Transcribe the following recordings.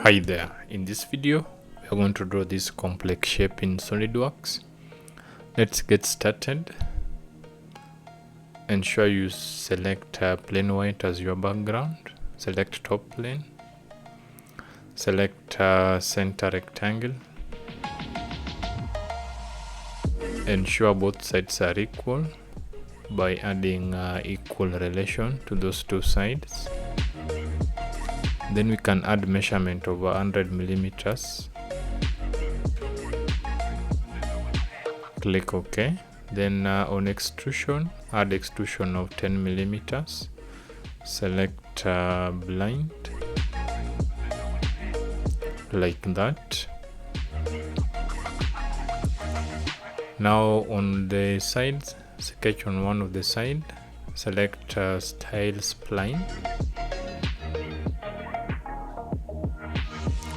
Hi there, in this video we are going to draw this complex shape in Solidworks. Let's get started. Ensure you select plain white as your background. Select top plane. Select center rectangle. Ensure both sides are equal by adding equal relation to those two sides. Then we can add measurement of 100 millimeters. Click OK. Then on extrusion, add extrusion of 10 millimeters. Select blind, like that. Now on the sides, sketch on one of the side. Select style spline.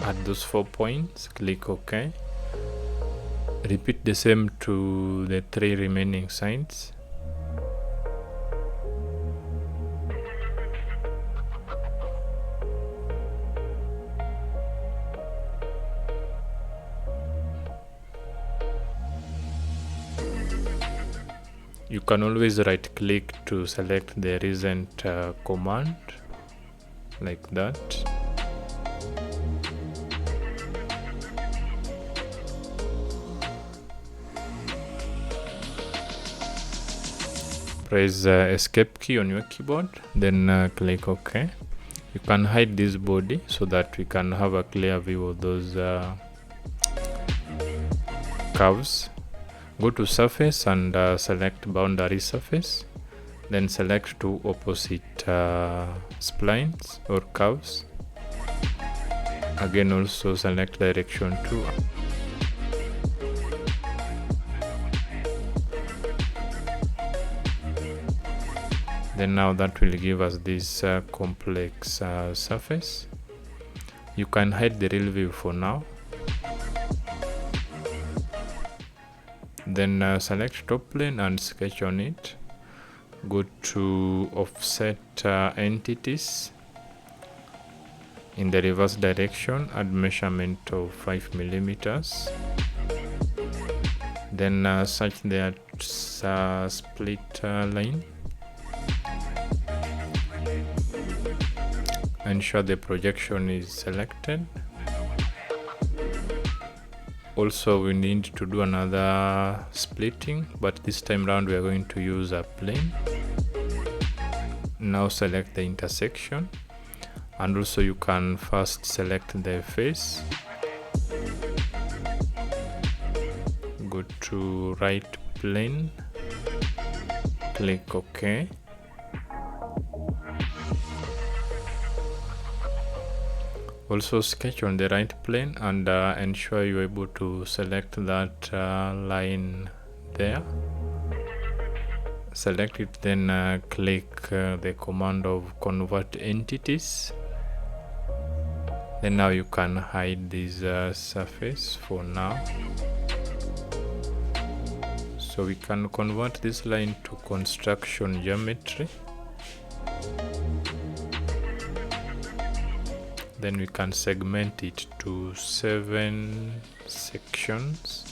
Add those 4 points, click OK. Repeat the same to the 3 remaining sides. You can always right click to select the recent command, like that. Press escape key on your keyboard, then click OK. You can hide this body so that we can have a clear view of those curves. Go to surface and select boundary surface, then select two opposite splines or curves. Again, also select direction 2. Then now that will give us this complex surface. You can hide the real view for now. Then select top plane and sketch on it. Go to offset entities. In the reverse direction, add measurement of 5 millimeters. Then search the split line. Ensure the projection is selected. Also, we need to do another splitting, but this time round we are going to use a plane. Now select the intersection, and also you can first select the face. Go to right plane, click OK. Also sketch on the right plane and ensure you're able to select that line there. Select it, then click the command of convert entities. Then now you can hide this surface for now. So we can convert this line to construction geometry. Then we can segment it to 7 sections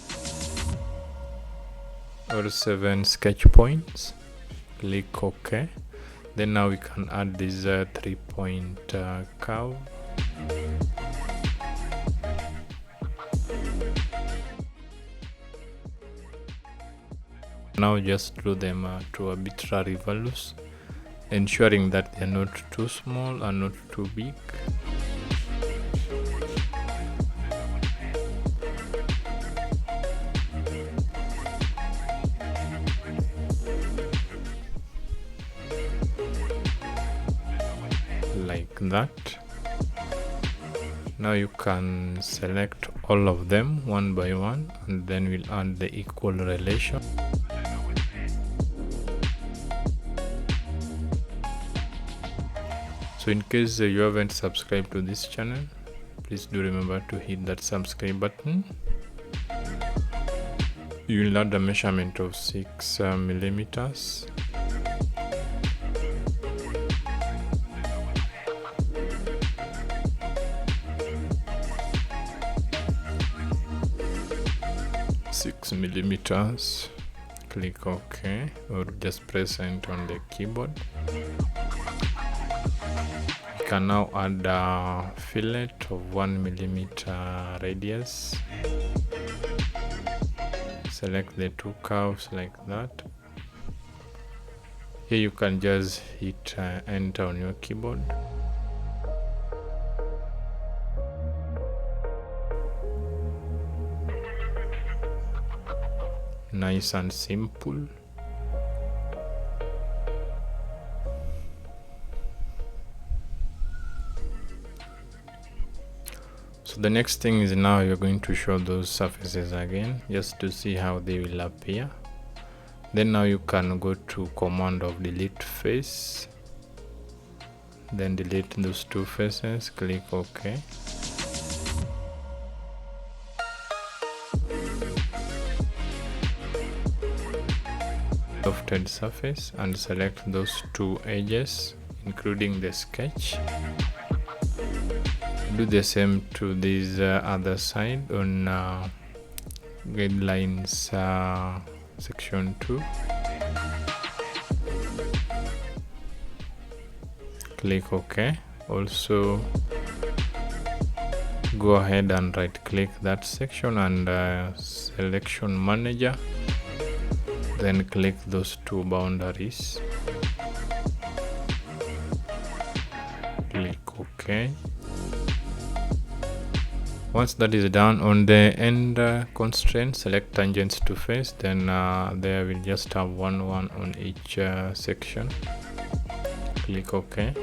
or 7 sketch points. Click OK. Then now we can add this 3-point curve. Now just draw them to arbitrary values, ensuring that they are not too small and not too big. Like that. Now you can select all of them one by one, and then we'll add the equal relation. So in case you haven't subscribed to this channel, please do remember to hit that subscribe button. You will add a measurement of 6 millimeters. 6 millimeters. Click OK, or just press enter on the keyboard. You can now add a fillet of 1 millimeter radius. Select the two curves like that. Here you can just hit enter on your keyboard. Nice and simple. So the next thing is now you're going to show those surfaces again, just to see how they will appear. Then now you can go to command of delete face, then delete those two faces. Click OK. Lofted surface and select those two edges, including the sketch. Do the same to this other side on guidelines section 2. Click OK. Also go ahead and right click that section and selection manager, then click those two boundaries. Click OK. Once that is done, on the end constraint, select tangents to face, then there will just have one on each section. Click OK.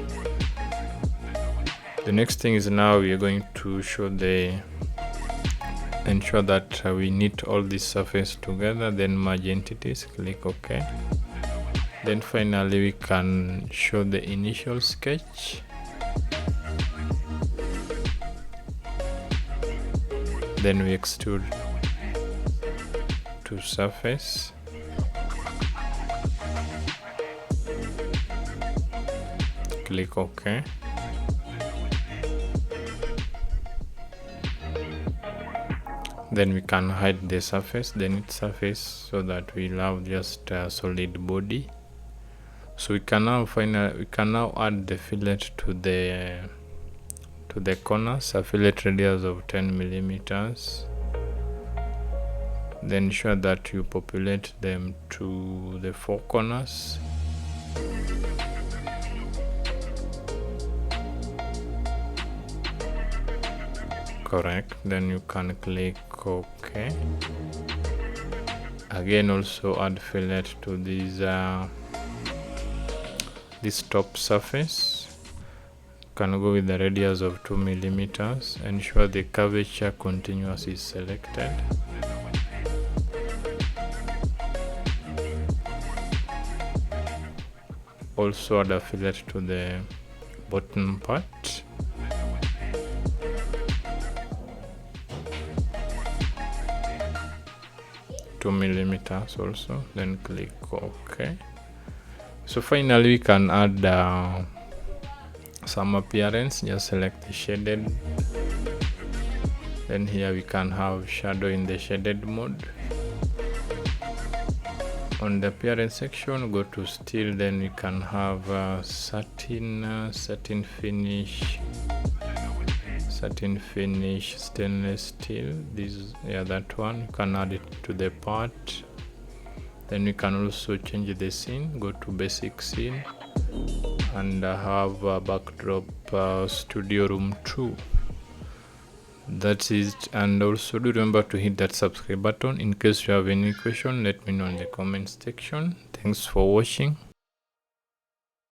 The next thing is now we are going to ensure that we knit all this surface together, then merge entities. Click OK. Then finally we can show the initial sketch. Then we extrude to surface. Click OK. Then we can hide the surface, the knit surface, so that we'll have just a solid body. So we can now add the fillet to the corners, a fillet radius of 10 millimeters. Then ensure that you populate them to the four corners. Correct. Then you can click OK. Again, also add fillet to this top surface. Can go with the radius of 2 millimeters. Ensure the curvature continuous is selected. Also add a fillet to the bottom part. $2 also. Then click OK. So finally we can add some appearance. Just select the shaded, then here we can have shadow in the shaded mode. On the appearance section, go to steel, then we can have satin finish stainless steel. That one you can add it to the part. Then we can also change the scene. Go to basic scene and have a backdrop studio room 2. That's it. And also do remember to hit that subscribe button. In case you have any question, let me know in the comment section. Thanks for watching.